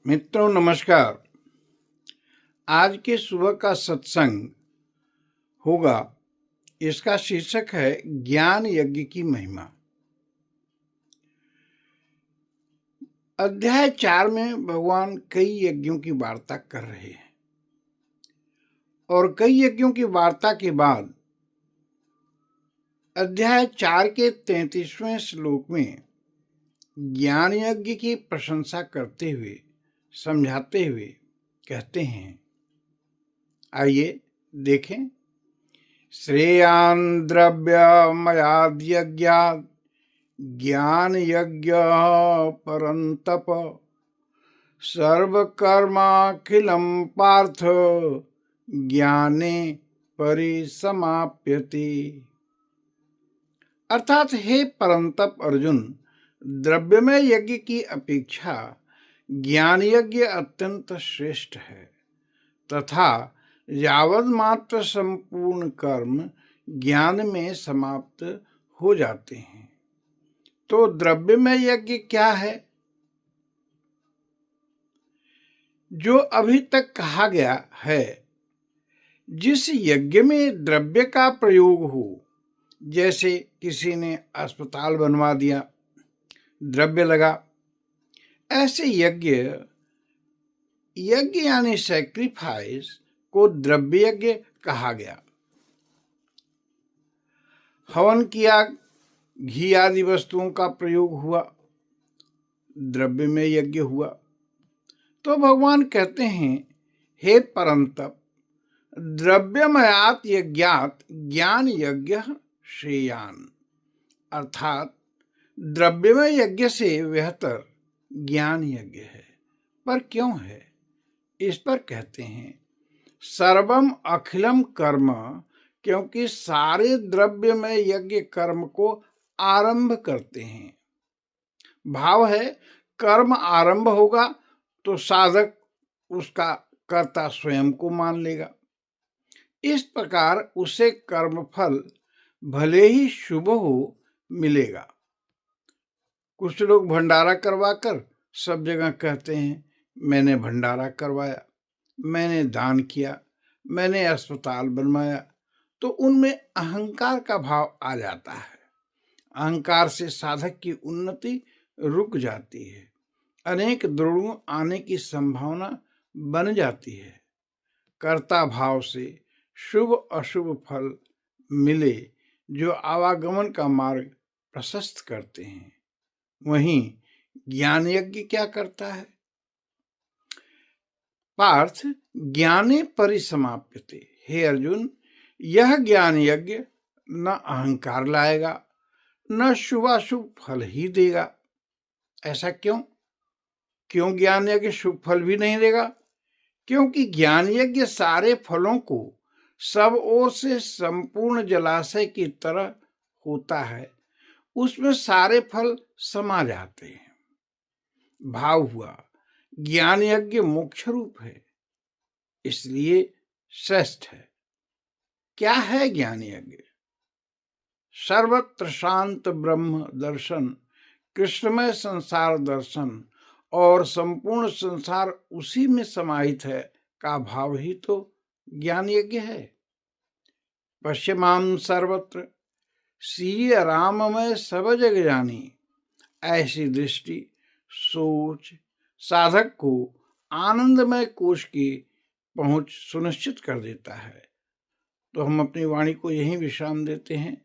मित्रों नमस्कार। आज के सुबह का सत्संग होगा, इसका शीर्षक है ज्ञान यज्ञ की महिमा। अध्याय 4 में भगवान कई यज्ञों की वार्ता कर रहे हैं और कई यज्ञों की वार्ता के बाद अध्याय 4 के 33वें श्लोक में ज्ञान यज्ञ की प्रशंसा करते हुए, समझाते हुए कहते हैं, आइए देखें। श्रेयान् द्रव्यमयाद्यज्ञात् ज्ञान यज्ञ परन्तप सर्वकर्माखिलं पार्थ ज्ञाने परिसमाप्यते। अर्थात हे परंतप अर्जुन, द्रव्यमय यज्ञ की अपेक्षा ज्ञान यज्ञ अत्यंत श्रेष्ठ है तथा यावद मात्र संपूर्ण कर्म ज्ञान में समाप्त हो जाते हैं। तो द्रव्यमय यज्ञ क्या है? जो अभी तक कहा गया है, जिस यज्ञ में द्रव्य का प्रयोग हो, जैसे किसी ने अस्पताल बनवा दिया, द्रव्य लगा, ऐसे यज्ञ यानी सैक्रिफाइस को द्रव्य यज्ञ कहा गया। हवन किया, घी आदि वस्तुओं का प्रयोग हुआ, द्रव्य में यज्ञ हुआ। तो भगवान कहते हैं, हे परंतप, द्रव्यमयात यज्ञात ज्ञान यज्ञ श्रेयान। अर्थात द्रव्यमय यज्ञ से बेहतर ज्ञान यज्ञ है। पर क्यों है? इस पर कहते हैं, सर्वम अखिलम कर्म, क्योंकि सारे द्रव्यमय यज्ञ कर्म को आरंभ करते हैं। भाव है, कर्म आरंभ होगा तो साधक उसका कर्ता स्वयं को मान लेगा। इस प्रकार उसे कर्मफल भले ही शुभ हो मिलेगा। कुछ लोग भंडारा करवाकर सब जगह कहते हैं, मैंने भंडारा करवाया, मैंने दान किया, मैंने अस्पताल बनवाया। तो उनमें अहंकार का भाव आ जाता है। अहंकार से साधक की उन्नति रुक जाती है, अनेक दुर्गुण आने की संभावना बन जाती है। कर्ता भाव से शुभ अशुभ फल मिले जो आवागमन का मार्ग प्रशस्त करते हैं। वहीं ज्ञान यज्ञ क्या करता है? पार्थ ज्ञाने परिसमाप्यते। हे अर्जुन, यह ज्ञान यज्ञ न अहंकार लाएगा, न शुभाशुभ फल ही देगा। ऐसा क्यों? क्यों ज्ञान यज्ञ शुभ फल भी नहीं देगा? क्योंकि ज्ञान यज्ञ सारे फलों को सब ओर से संपूर्ण जलाशय की तरह होता है, उसमें सारे फल समा जाते हैं। भाव हुआ, ज्ञान यज्ञ मोक्ष रूप है, इसलिए श्रेष्ठ है। क्या है ज्ञान यज्ञ? सर्वत्र शांत ब्रह्म दर्शन, कृष्णमय संसार दर्शन और संपूर्ण संसार उसी में समाहित है का भाव ही तो ज्ञान यज्ञ है। पश्यमाम सर्वत्र सीय राममय सब जग जानी। ऐसी दृष्टि सोच साधक को आनंदमय कोश की पहुंच सुनिश्चित कर देता है। तो हम अपनी वाणी को यहीं विश्राम देते हैं।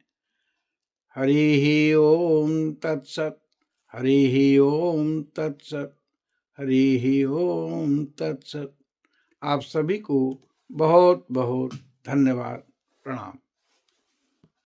हरि ओम तत्सत, हरि ओम तत्सत, हरि ओम तत्सत। आप सभी को बहुत बहुत धन्यवाद, प्रणाम।